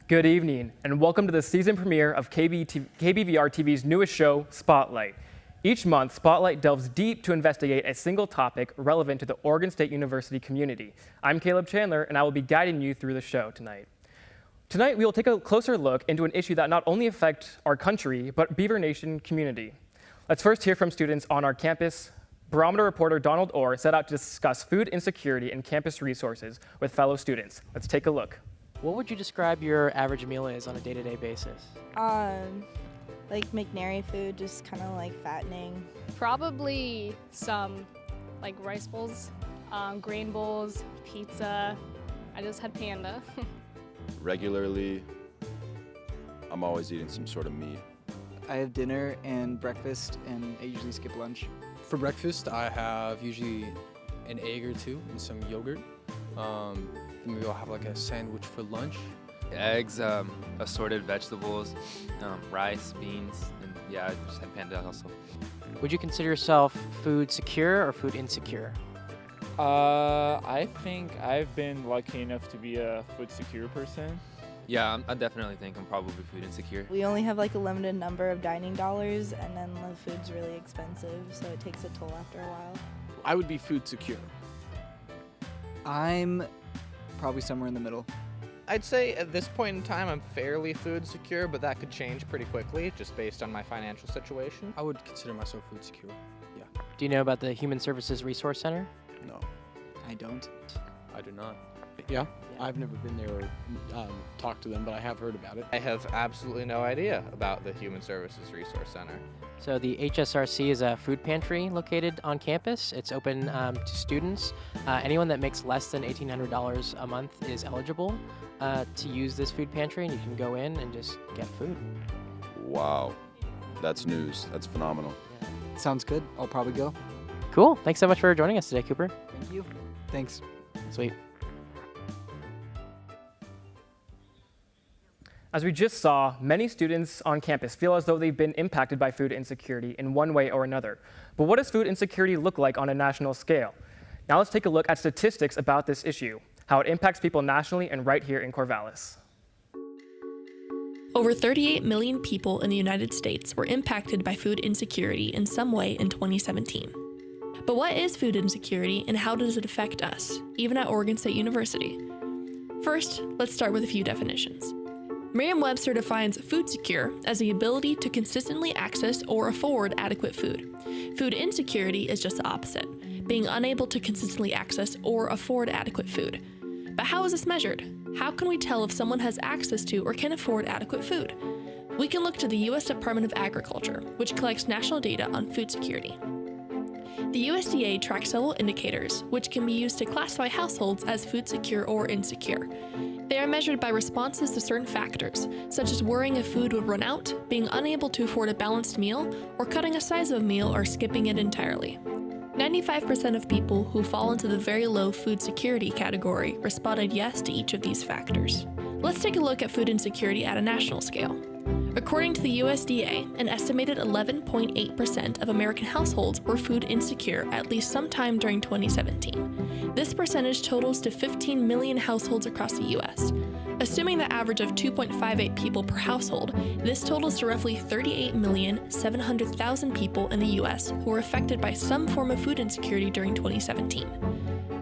Good evening, and welcome to the season premiere of KBVR TV's newest show, Spotlight. Each month, Spotlight delves deep to investigate a single topic relevant to the Oregon State University community. I'm Caleb Chandler, and I will be guiding you through the show tonight. Tonight, we will take a closer look into an issue that not only affects our country, but Beaver Nation community. Let's first hear from students on our campus. Barometer reporter Donald Orr set out to discuss food insecurity and campus resources with fellow students. Let's take a look. What would you describe your average meal is on a day-to-day basis? Like McNary food, just kind of like fattening. Probably some like rice bowls, grain bowls, pizza. I just had panda. Regularly, I'm always eating some sort of meat. I have dinner and breakfast, and I usually skip lunch. For breakfast, I have usually an egg or two and some yogurt. Maybe I'll have like a sandwich for lunch. Eggs, assorted vegetables, rice, beans, and yeah, I just had panda also. Would you consider yourself food secure or food insecure? I think I've been lucky enough to be a food secure person. Yeah, I definitely think I'm probably food insecure. We only have like a limited number of dining dollars, and then the food's really expensive, so it takes a toll after a while. I would be food secure. I'm probably somewhere in the middle. I'd say at this point in time I'm fairly food secure, but that could change pretty quickly just based on my financial situation. I would consider myself food secure, yeah. Do you know about the Human Services Resource Center? No. I don't. I do not. Yeah, I've never been there or talked to them, but I have heard about it. I have absolutely no idea about the Human Services Resource Center. So the HSRC is a food pantry located on campus. It's open to students. Anyone that makes less than $1,800 a month is eligible to use this food pantry, and you can go in and just get food. Wow, that's news. That's phenomenal. Sounds good. I'll probably go. Cool. Thanks so much for joining us today, Cooper. Thank you. Thanks. Sweet. As we just saw, many students on campus feel as though they've been impacted by food insecurity in one way or another. But what does food insecurity look like on a national scale? Now let's take a look at statistics about this issue, how it impacts people nationally and right here in Corvallis. Over 38 million people in the United States were impacted by food insecurity in some way in 2017. But what is food insecurity and how does it affect us, even at Oregon State University? First, let's start with a few definitions. Merriam-Webster defines food secure as the ability to consistently access or afford adequate food. Food insecurity is just the opposite, being unable to consistently access or afford adequate food. But how is this measured? How can we tell if someone has access to or can afford adequate food? We can look to the U.S. Department of Agriculture, which collects national data on food security. The USDA tracks several indicators, which can be used to classify households as food secure or insecure. They are measured by responses to certain factors, such as worrying if food would run out, being unable to afford a balanced meal, or cutting a size of a meal or skipping it entirely. 95% of people who fall into the very low food security category responded yes to each of these factors. Let's take a look at food insecurity at a national scale. According to the USDA, an estimated 11.8% of American households were food insecure at least sometime during 2017. This percentage totals to 15 million households across the U.S. Assuming the average of 2.58 people per household, this totals to roughly 38,700,000 people in the U.S. who were affected by some form of food insecurity during 2017.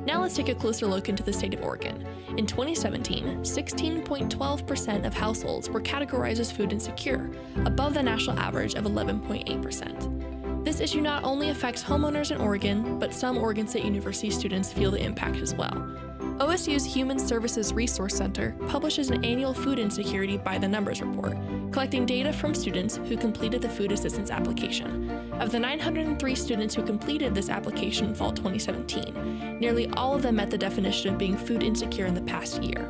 Now let's take a closer look into the state of Oregon. In 2017, 16.12% of households were categorized as food insecure, above the national average of 11.8%. This issue not only affects homeowners in Oregon, but some Oregon State University students feel the impact as well. OSU's Human Services Resource Center publishes an annual food insecurity by the numbers report, collecting data from students who completed the food assistance application. Of the 903 students who completed this application in fall 2017, nearly all of them met the definition of being food insecure in the past year.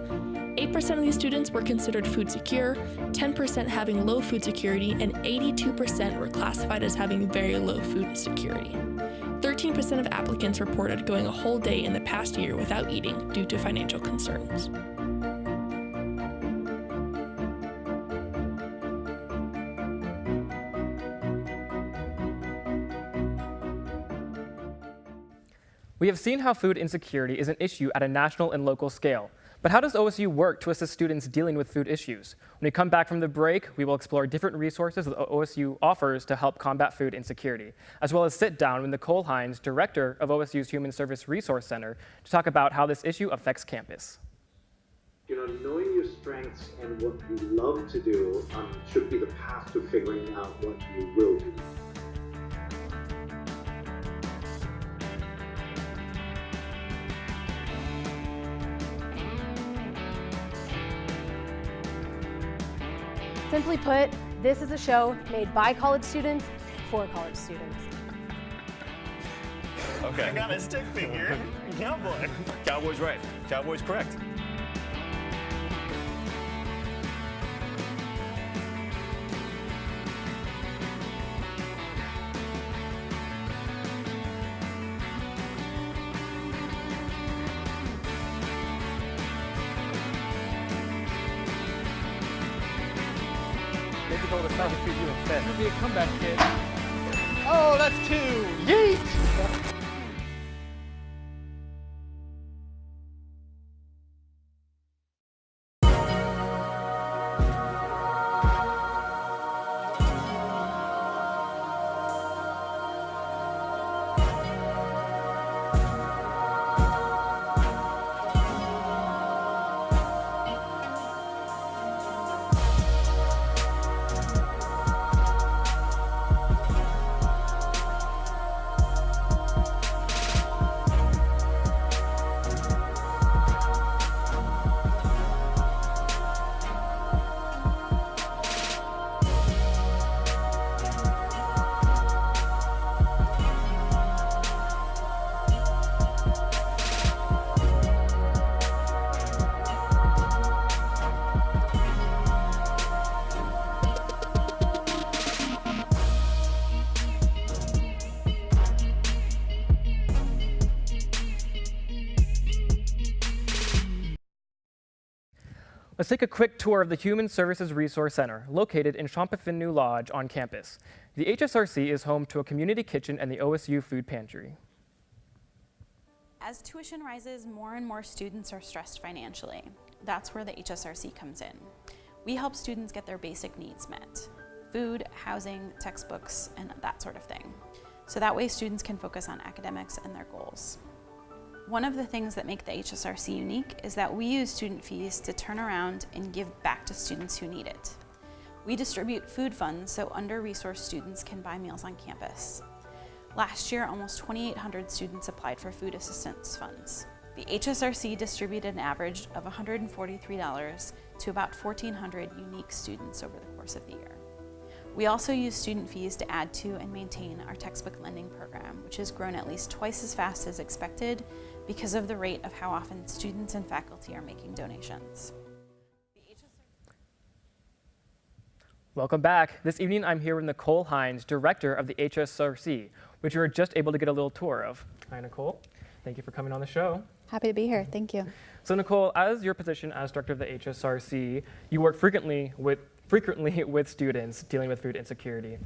8% of these students were considered food secure, 10% having low food security, and 82% were classified as having very low food security. 13% of applicants reported going a whole day in the past year without eating due to financial concerns. We have seen how food insecurity is an issue at a national and local scale, But how does OSU work to assist students dealing with food issues? When we come back from the break, we will explore different resources that OSU offers to help combat food insecurity, as well as sit down with Nicole Hines, director of OSU's Human Service Resource Center, to talk about how this issue affects campus. Knowing your strengths and what you love to do should be the path to figuring out what you will do. Simply put, this is a show made by college students for college students. Okay. I got a stick figure. Cowboy. Cowboy's right. Cowboy's correct. Maybe told us not to shoot you instead. It'll be a comeback kid. Oh, that's 2. Yeet! Let's take a quick tour of the Human Services Resource Center, located in Champaign Lodge on campus. The HSRC is home to a community kitchen and the OSU food pantry. As tuition rises, more and more students are stressed financially. That's where the HSRC comes in. We help students get their basic needs met: food, housing, textbooks, and that sort of thing. So that way students can focus on academics and their goals. One of the things that make the HSRC unique is that we use student fees to turn around and give back to students who need it. We distribute food funds so under-resourced students can buy meals on campus. Last year, almost 2,800 students applied for food assistance funds. The HSRC distributed an average of $143 to about 1,400 unique students over the course of the year. We also use student fees to add to and maintain our textbook lending program, which has grown at least twice as fast as expected because of the rate of how often students and faculty are making donations. Welcome back. This evening I'm here with Nicole Hines, director of the HSRC, which you were just able to get a little tour of. Hi, Nicole. Thank you for coming on the show. Happy to be here. Thank you. So, Nicole, as your position as director of the HSRC, you work frequently with students dealing with food insecurity.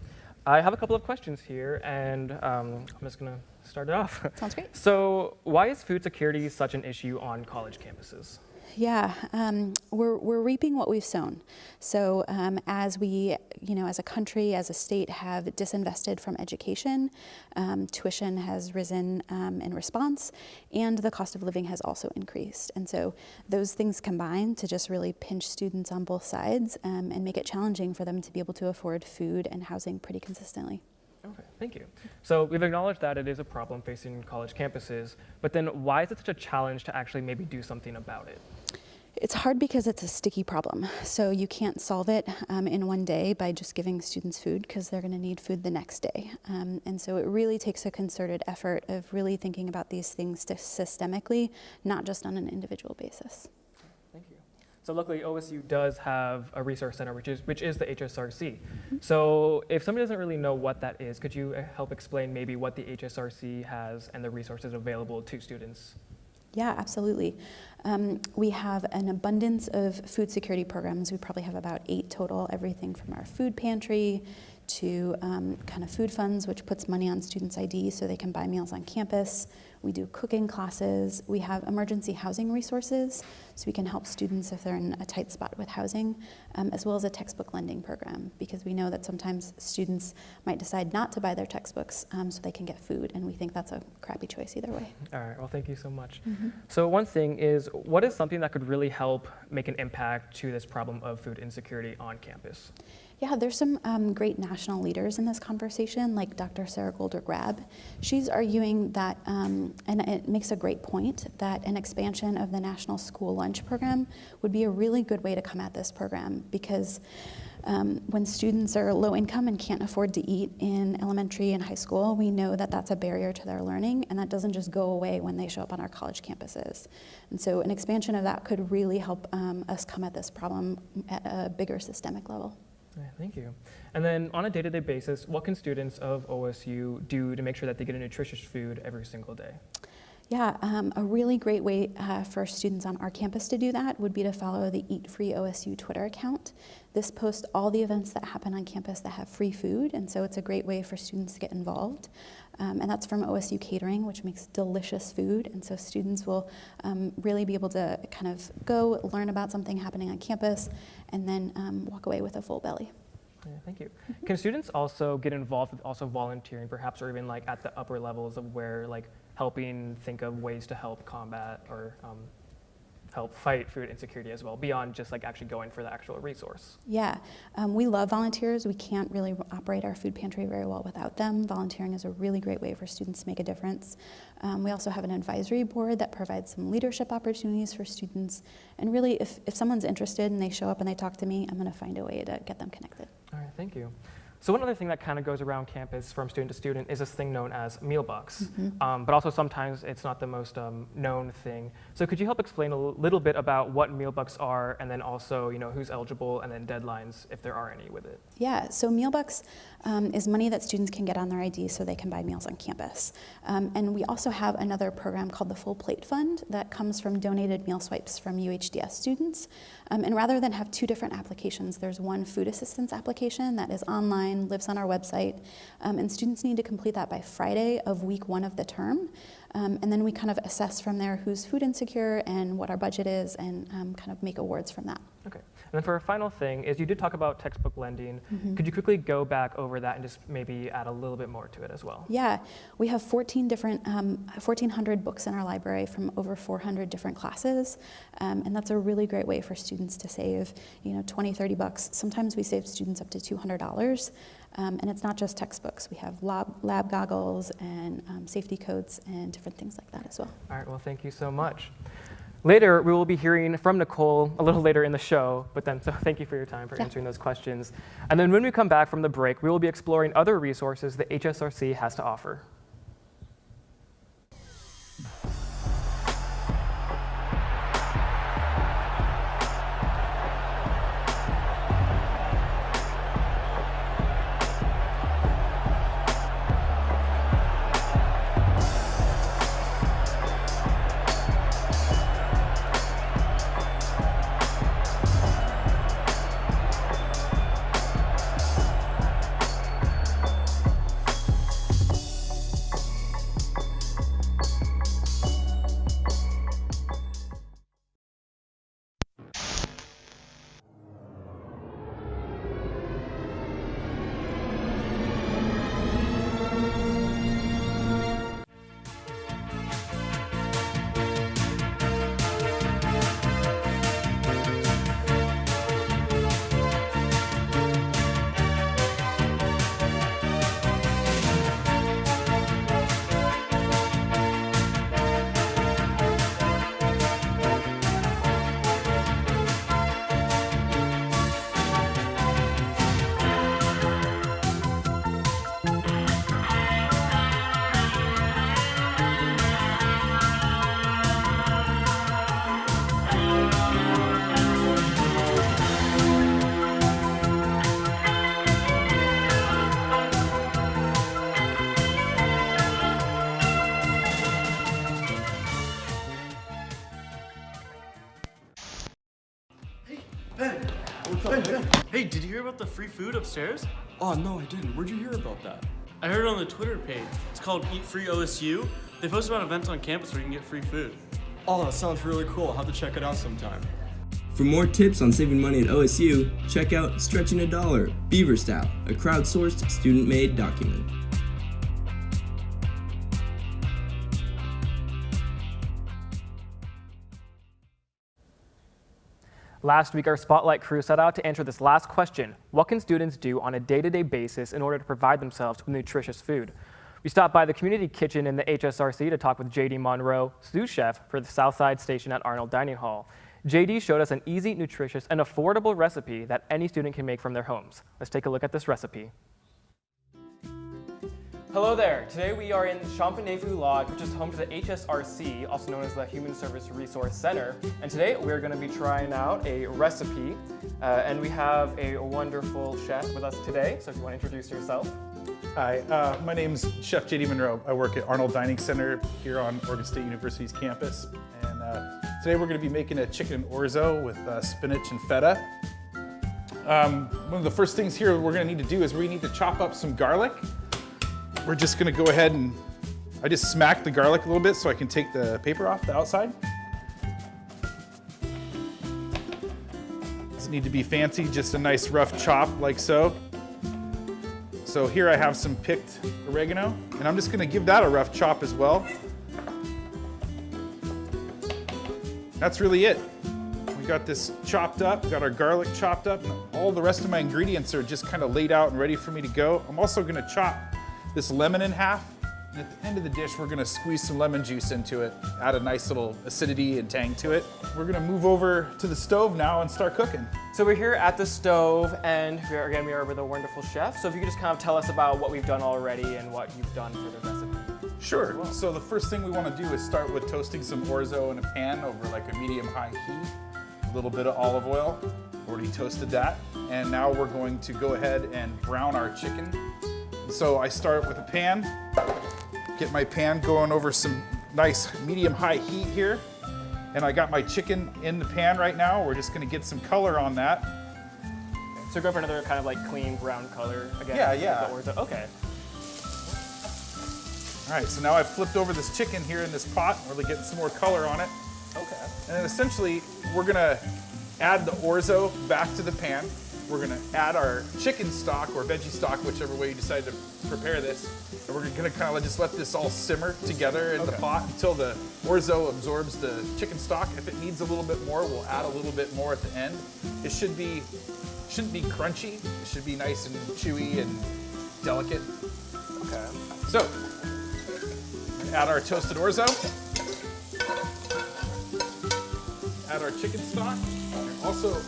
I have a couple of questions here, and I'm just going to start it off. Sounds great. So, why is food security such an issue on college campuses? Yeah, we're reaping what we've sown. So as we, as a country, as a state, have disinvested from education, tuition has risen in response, and the cost of living has also increased. And so those things combine to just really pinch students on both sides and make it challenging for them to be able to afford food and housing pretty consistently. Okay, thank you. So we've acknowledged that it is a problem facing college campuses, but then why is it such a challenge to actually maybe do something about it? It's hard because it's a sticky problem. So you can't solve it in one day by just giving students food, because they're going to need food the next day. And so it really takes a concerted effort of really thinking about these things systemically, not just on an individual basis. Thank you. So luckily OSU does have a resource center, which is the HSRC. Mm-hmm. So if somebody doesn't really know what that is, could you help explain maybe what the HSRC has and the resources available to students? Yeah, absolutely. We have an abundance of food security programs. We probably have about 8 total, everything from our food pantry to kind of food funds, which puts money on students' ID so they can buy meals on campus. We do cooking classes. We have emergency housing resources, so we can help students if they're in a tight spot with housing, as well as a textbook lending program, because we know that sometimes students might decide not to buy their textbooks so they can get food, and we think that's a crappy choice either way. All right, well, thank you so much. Mm-hmm. So one thing is, what is something that could really help make an impact to this problem of food insecurity on campus? Yeah, there's some great national leaders in this conversation, like Dr. Sarah Golder-Grab. She's arguing that, and it makes a great point, that an expansion of the National School Lunch Program would be a really good way to come at this program, because when students are low income and can't afford to eat in elementary and high school, we know that that's a barrier to their learning, and that doesn't just go away when they show up on our college campuses. And so an expansion of that could really help us come at this problem at a bigger systemic level. Yeah, thank you. And then on a day-to-day basis, what can students of OSU do to make sure that they get a nutritious food every single day? Yeah, a really great way for students on our campus to do that would be to follow the Eat Free OSU Twitter account. This posts all the events that happen on campus that have free food, and so it's a great way for students to get involved. And that's from OSU Catering, which makes delicious food, and so students will really be able to kind of go learn about something happening on campus and then walk away with a full belly. Yeah, thank you. Can students also get involved with also volunteering, perhaps, or even like at the upper levels of where like helping think of ways to help combat or help fight food insecurity as well, beyond just like actually going for the actual resource? Yeah, we love volunteers. We can't really operate our food pantry very well without them. Volunteering is a really great way for students to make a difference. We also have an advisory board that provides some leadership opportunities for students. And really, if someone's interested and they show up and they talk to me, I'm gonna find a way to get them connected. All right, thank you. So one other thing that kind of goes around campus from student to student is this thing known as meal bucks, but also sometimes it's not the most known thing. So could you help explain a little bit about what meal bucks are, and then also, you know, who's eligible, and then deadlines if there are any with it? Yeah, so meal bucks is money that students can get on their ID so they can buy meals on campus. And we also have another program called the Full Plate Fund that comes from donated meal swipes from UHDS students. And rather than have two different applications, there's one food assistance application that is online, lives on our website, and students need to complete that by Friday of week 1 of the term. And then we kind of assess from there who's food insecure and what our budget is, and kind of make awards from that. Okay. And then for a final thing is, you did talk about textbook lending. Could you quickly go back over that and just maybe add a little bit more to it as well? Yeah, we have 1,400 books in our library from over 400 different classes, and that's a really great way for students to save, you know, 20, 30 bucks. Sometimes we save students up to $200. And it's not just textbooks. We have lab goggles and safety coats and different things like that as well. All right, well, thank you so much. Later, we will be hearing from Nicole a little later in the show, but then, so thank you for your time for answering those questions. And then when we come back from the break, we will be exploring other resources that HSRC has to offer. Hey, did you hear about the free food upstairs? Oh, no, I didn't. Where'd you hear about that? I heard it on the Twitter page. It's called Eat Free OSU. They post about events on campus where you can get free food. Oh, that sounds really cool. I'll have to check it out sometime. For more tips on saving money at OSU, check out Stretching a Dollar, Beaver Style, a crowdsourced, student-made document. Last week, our Spotlight crew set out to answer this last question: what can students do on a day-to-day basis in order to provide themselves with nutritious food? We stopped by the community kitchen in the HSRC to talk with JD Monroe, sous chef for the Southside Station at Arnold Dining Hall. JD showed us an easy, nutritious, and affordable recipe that any student can make from their homes. Let's take a look at this recipe. Hello there. Today we are in Champagney-Vu Lodge, which is home to the HSRC, also known as the Human Service Resource Center. And today we're going to be trying out a recipe, and we have a wonderful chef with us today. So if you want to introduce yourself. Hi, my name's Chef JD Monroe. I work at Arnold Dining Center here on Oregon State University's campus. And today we're going to be making a chicken orzo with spinach and feta. One of the first things here we're going to need to do is we need to chop up some garlic. We're just going to go ahead and I just smack the garlic a little bit so I can take the paper off the outside. Doesn't need to be fancy, just a nice rough chop like so. So here I have some picked oregano, and I'm just going to give that a rough chop as well. That's really it. We got this chopped up, got our garlic chopped up, and all the rest of my ingredients are just kind of laid out and ready for me to go. I'm also going to chop this lemon in half, and at the end of the dish we're going to squeeze some lemon juice into it, add a nice little acidity and tang to it. We're going to move over to the stove now and start cooking. So we're here at the stove, and we are with a wonderful chef. So if you could just kind of tell us about what we've done already and what you've done for the recipe. Sure. Well. So the first thing we want to do is start with toasting some orzo in a pan over like a medium-high heat. A little bit of olive oil. Already toasted that. And now we're going to go ahead and brown our chicken. So I start with a pan, get my pan going over some nice medium-high heat here. And I got my chicken in the pan right now. We're just gonna get some color on that. So go for another kind of like clean brown color again. Yeah. Okay. All right, so now I've flipped over this chicken here in this pot. We're getting some more color on it. Okay. And then essentially, we're gonna add the orzo back to the pan. We're gonna add our chicken stock or veggie stock, whichever way you decide to prepare this. And we're gonna kind of just let this all simmer together in the pot until the orzo absorbs the chicken stock. If it needs a little bit more, we'll add a little bit more at the end. It shouldn't be crunchy. It should be nice and chewy and delicate. Okay. So, add our toasted orzo. Add our chicken stock. And also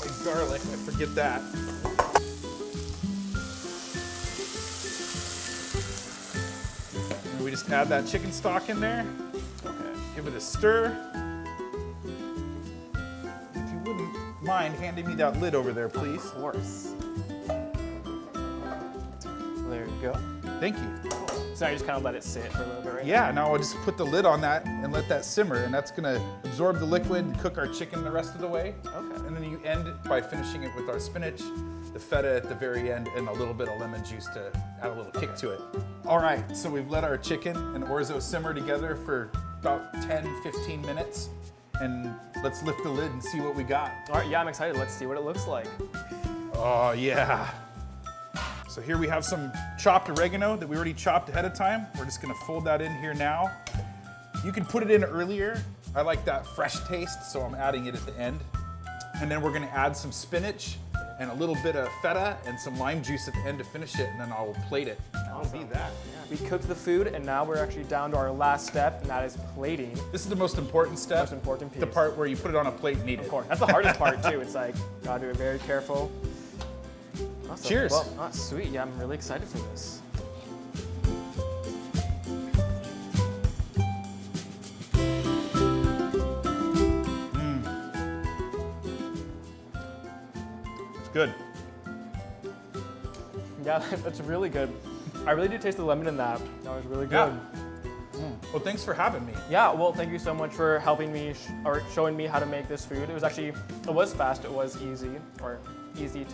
my garlic, I forget that. And we just add that chicken stock in there. Okay. Give it a stir. If you wouldn't mind handing me that lid over there, please. Of course. There you go. Thank you. So now you just kind of let it sit for a little bit, right? Yeah, now I'll just put the lid on that and let that simmer, and that's gonna absorb the liquid and cook our chicken the rest of the way. Okay. And then you end by finishing it with our spinach, the feta at the very end, and a little bit of lemon juice to add a little kick to it. All right, so we've let our chicken and orzo simmer together for about 10-15 minutes, and let's lift the lid and see what we got. All right, yeah, I'm excited. Let's see what it looks like. Oh, yeah. So here we have some chopped oregano that we already chopped ahead of time. We're just gonna fold that in here now. You can put it in earlier. I like that fresh taste, so I'm adding it at the end. And then we're gonna add some spinach and a little bit of feta and some lime juice at the end to finish it, and then I'll plate it. That'll be that. We cooked the food, and now we're actually down to our last step, and that is plating. This is the most important step. Most important piece. The part where you put it on a plate and eat it. Of course, that's the hardest part too. It's like, gotta do it very careful. Awesome. Cheers. Well, sweet. Yeah, I'm really excited for this. It's good. Yeah, that's really good. I really do taste the lemon in that. That was really good. Yeah. Well, thanks for having me. Yeah, well, thank you so much for helping me or showing me how to make this food. It was fast, it was easy, or easy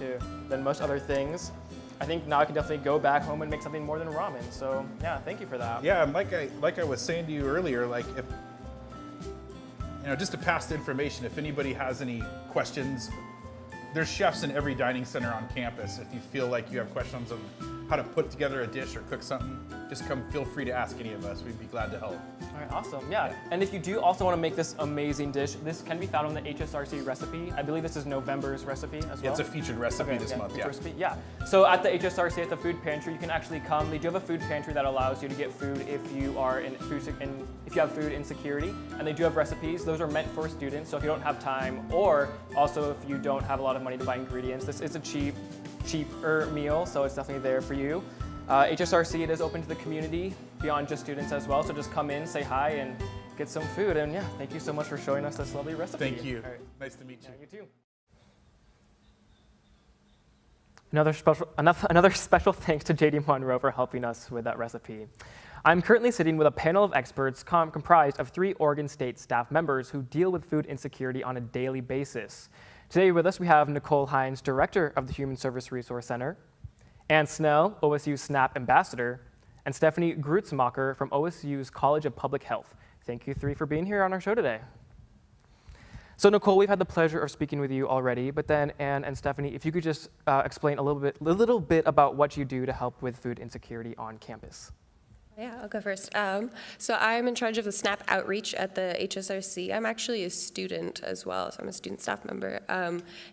than most other things. I think now I can definitely go back home and make something more than ramen. So yeah, thank you for that. Yeah, and like I was saying to you earlier, like if just to pass the information, if anybody has any questions, there's chefs in every dining center on campus. If you feel like you have questions on how to put together a dish or cook something, just feel free to ask any of us. We'd be glad to help. All right, awesome. Yeah. And if you do also want to make this amazing dish, this can be found on the HSRC recipe. I believe this is November's recipe as well. It's a featured recipe this month, yeah. Recipe, yeah. So at the HSRC, at the food pantry, you can actually come. They do have a food pantry that allows you to get food if you are if you have food insecurity, and they do have recipes. Those are meant for students. So if you don't have time, or also if you don't have a lot of money to buy ingredients, this is a cheaper meal, so it's definitely there for you. HSRC, it is open to the community beyond just students as well, so just come in, say hi, and get some food. And yeah, thank you so much for showing us this lovely recipe. Thank you. All right. Nice to meet you. Yeah, you too. Another special thanks to JD Monroe for helping us with that recipe. I'm currently sitting with a panel of experts comprised of 3 Oregon State staff members who deal with food insecurity on a daily basis. Today with us we have Nicole Hines, Director of the Human Service Resource Center, Ann Snell, OSU SNAP Ambassador, and Stephanie Grutzmacher from OSU's College of Public Health. Thank you 3 for being here on our show today. So Nicole, we've had the pleasure of speaking with you already, but then Ann and Stephanie, if you could just explain a little bit about what you do to help with food insecurity on campus. Yeah, I'll go first. So I'm in charge of the SNAP outreach at the HSRC. I'm actually a student as well, so I'm a student staff member.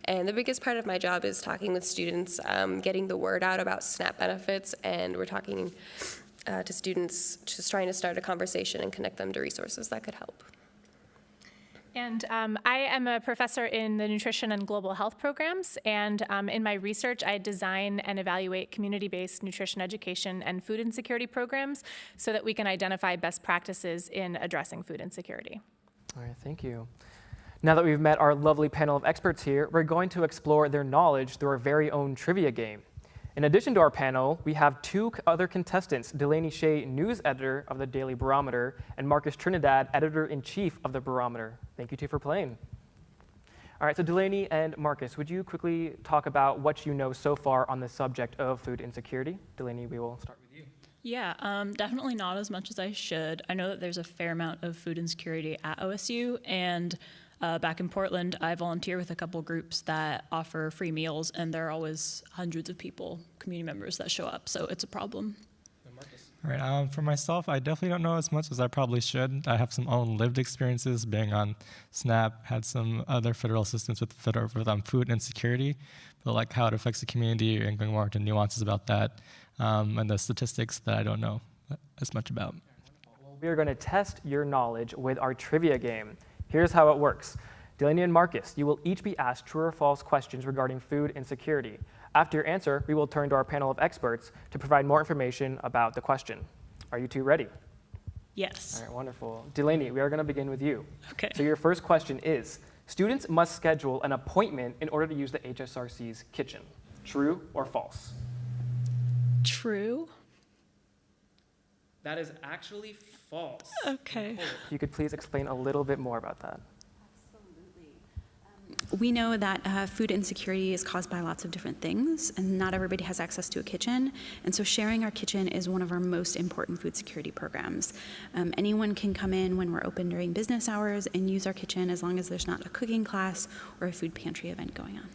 And the biggest part of my job is talking with students, getting the word out about SNAP benefits, and we're talking to students, just trying to start a conversation and connect them to resources that could help. And I am a professor in the nutrition and global health programs, and in my research I design and evaluate community-based nutrition education and food insecurity programs so that we can identify best practices in addressing food insecurity. All right, thank you. Now that we've met our lovely panel of experts here, we're going to explore their knowledge through our very own trivia game. In addition to our panel, we have 2 other contestants, Delaney Shea, news editor of the Daily Barometer, and Marcus Trinidad, editor-in-chief of the Barometer. Thank you 2 for playing. All right, so Delaney and Marcus, would you quickly talk about what you know so far on the subject of food insecurity? Delaney, we will start with you. Yeah, definitely not as much as I should. I know that there's a fair amount of food insecurity at OSU, and back in Portland, I volunteer with a couple groups that offer free meals, and there are always hundreds of people, community members, that show up, so it's a problem. All right, for myself, I definitely don't know as much as I probably should. I have some own lived experiences being on SNAP, had some other federal assistance with food insecurity, but like how it affects the community and going more into nuances about that, and the statistics that I don't know as much about. Well, we are going to test your knowledge with our trivia game. Here's how it works. Delaney and Marcus, you will each be asked true or false questions regarding food insecurity. After your answer, we will turn to our panel of experts to provide more information about the question. Are you 2 ready? Yes. All right, wonderful. Delaney, we are going to begin with you. Okay. So your first question is, students must schedule an appointment in order to use the HSRC's kitchen. True or false? True. That is actually false. Okay. If you could please explain a little bit more about that. We know that food insecurity is caused by lots of different things, and not everybody has access to a kitchen. And so sharing our kitchen is one of our most important food security programs. Anyone can come in when we're open during business hours and use our kitchen as long as there's not a cooking class or a food pantry event going on.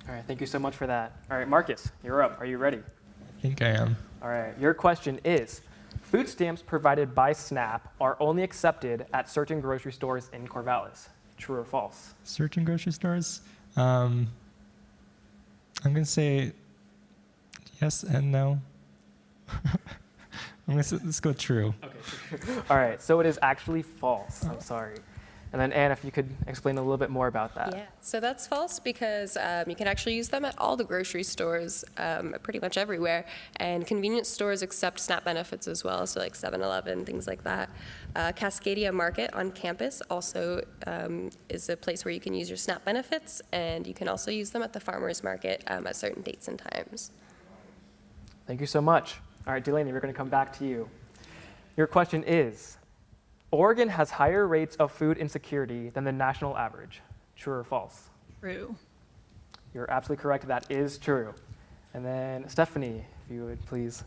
All right, thank you so much for that. All right, Marcus, you're up. Are you ready? I think I am. All right, your question is, food stamps provided by SNAP are only accepted at certain grocery stores in Corvallis. True or false? Certain grocery stores? I'm going to say yes and no. Let's go true. Okay. All right, so it is actually false. I'm sorry. And then Anne, if you could explain a little bit more about that. Yeah, so that's false because you can actually use them at all the grocery stores, pretty much everywhere. And convenience stores accept SNAP benefits as well, so like 7-Eleven, things like that. Cascadia Market on campus also is a place where you can use your SNAP benefits, and you can also use them at the farmers market at certain dates and times. Thank you so much. All right, Delaney, we're going to come back to you. Your question is, Oregon has higher rates of food insecurity than the national average. True or false? True. You're absolutely correct. That is true. And then Stephanie, if you would please.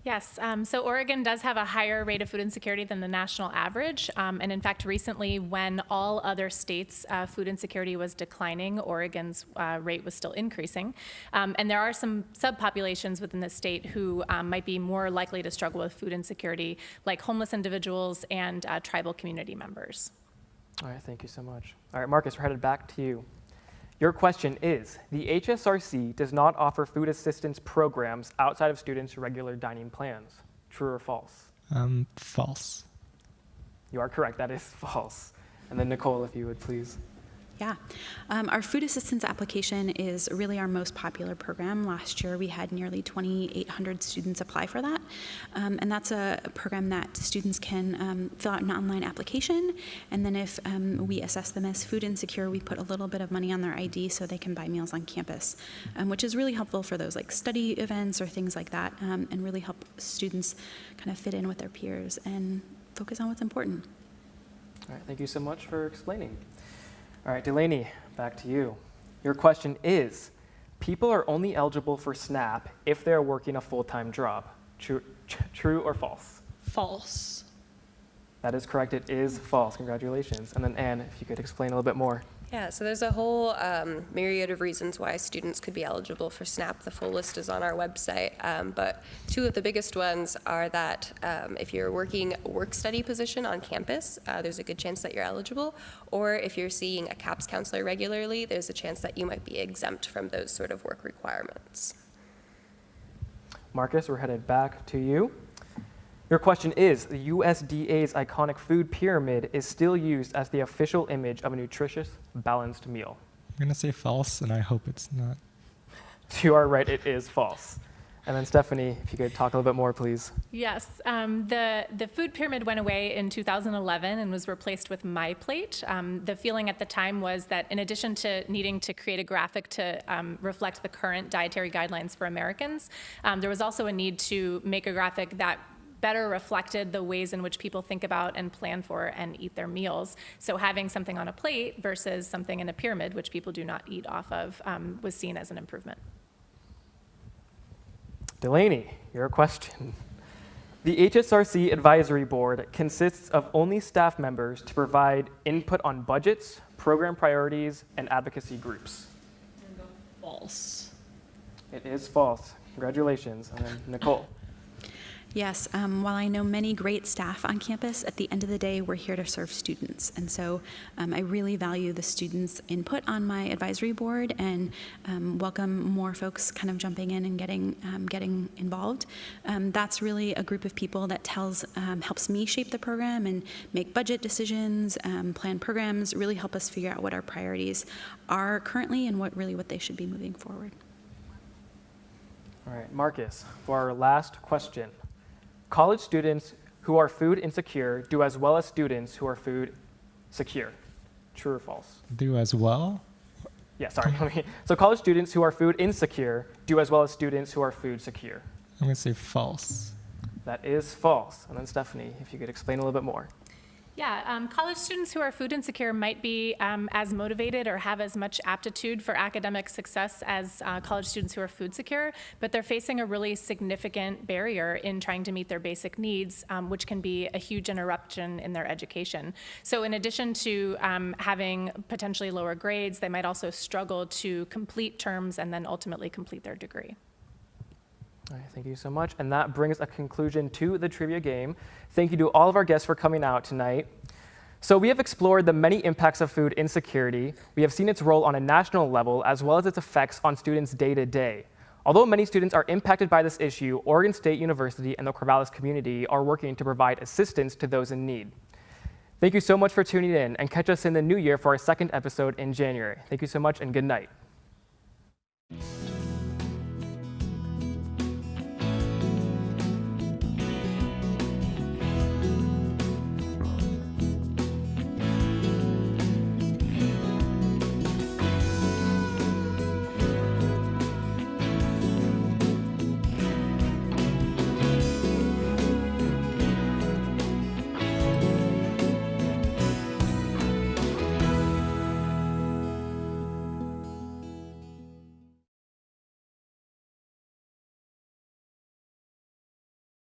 Yes, so Oregon does have a higher rate of food insecurity than the national average. And in fact, recently, when all other states' food insecurity was declining, Oregon's rate was still increasing. And there are some subpopulations within the state who might be more likely to struggle with food insecurity, like homeless individuals and tribal community members. All right, thank you so much. All right, Marcus, we're headed back to you. Your question is, the HSRC does not offer food assistance programs outside of students' regular dining plans. True or false? False. You are correct, that is false. And then Nicole, if you would please. Yeah. Our food assistance application is really our most popular program. Last year we had nearly 2,800 students apply for that. And that's a program that students can fill out an online application, and then if we assess them as food insecure, we put a little bit of money on their ID so they can buy meals on campus, which is really helpful for those like study events or things like that, and really help students kind of fit in with their peers and focus on what's important. All right, thank you so much for explaining. All right, Delaney, back to you. Your question is, people are only eligible for SNAP if they're working a full-time job. True or false? False. That is correct, it is false. Congratulations. And then Anne, if you could explain a little bit more. Yeah, so there's a whole myriad of reasons why students could be eligible for SNAP. The full list is on our website, but two of the biggest ones are that if you're working a work-study position on campus, there's a good chance that you're eligible, or if you're seeing a CAPS counselor regularly, there's a chance that you might be exempt from those sort of work requirements. Marcus, we're headed back to you. Your question is, the USDA's iconic food pyramid is still used as the official image of a nutritious, balanced meal. I'm going to say false, and I hope it's not. You are right, it is false. And then Stephanie, if you could talk a little bit more, please. Yes, the food pyramid went away in 2011 and was replaced with My Plate. The feeling at the time was that in addition to needing to create a graphic to reflect the current dietary guidelines for Americans, there was also a need to make a graphic that better reflected the ways in which people think about and plan for and eat their meals. So having something on a plate versus something in a pyramid, which people do not eat off of, was seen as an improvement. Delaney, your question. The HSRC Advisory Board consists of only staff members to provide input on budgets, program priorities, and advocacy groups. False. It is false. Congratulations. And then Nicole. Yes, while I know many great staff on campus, at the end of the day, we're here to serve students. And so I really value the students' input on my advisory board and welcome more folks kind of jumping in and getting involved. That's really a group of people that helps me shape the program and make budget decisions, plan programs, really help us figure out what our priorities are currently and what they should be moving forward. All right, Marcus, for our last question. College students who are food insecure do as well as students who are food secure. True or false? Do as well? Yeah, sorry. So college students who are food insecure do as well as students who are food secure. I'm going to say false. That is false. And then Stephanie, if you could explain a little bit more. Yeah, college students who are food insecure might be as motivated or have as much aptitude for academic success as college students who are food secure, but they're facing a really significant barrier in trying to meet their basic needs, which can be a huge interruption in their education. So in addition to having potentially lower grades, they might also struggle to complete terms and then ultimately complete their degree. All right, thank you so much. And that brings a conclusion to the trivia game. Thank you to all of our guests for coming out tonight. So we have explored the many impacts of food insecurity. We have seen its role on a national level, as well as its effects on students day to day. Although many students are impacted by this issue, Oregon State University and the Corvallis community are working to provide assistance to those in need. Thank you so much for tuning in, and catch us in the new year for our second episode in January. Thank you so much, and good night.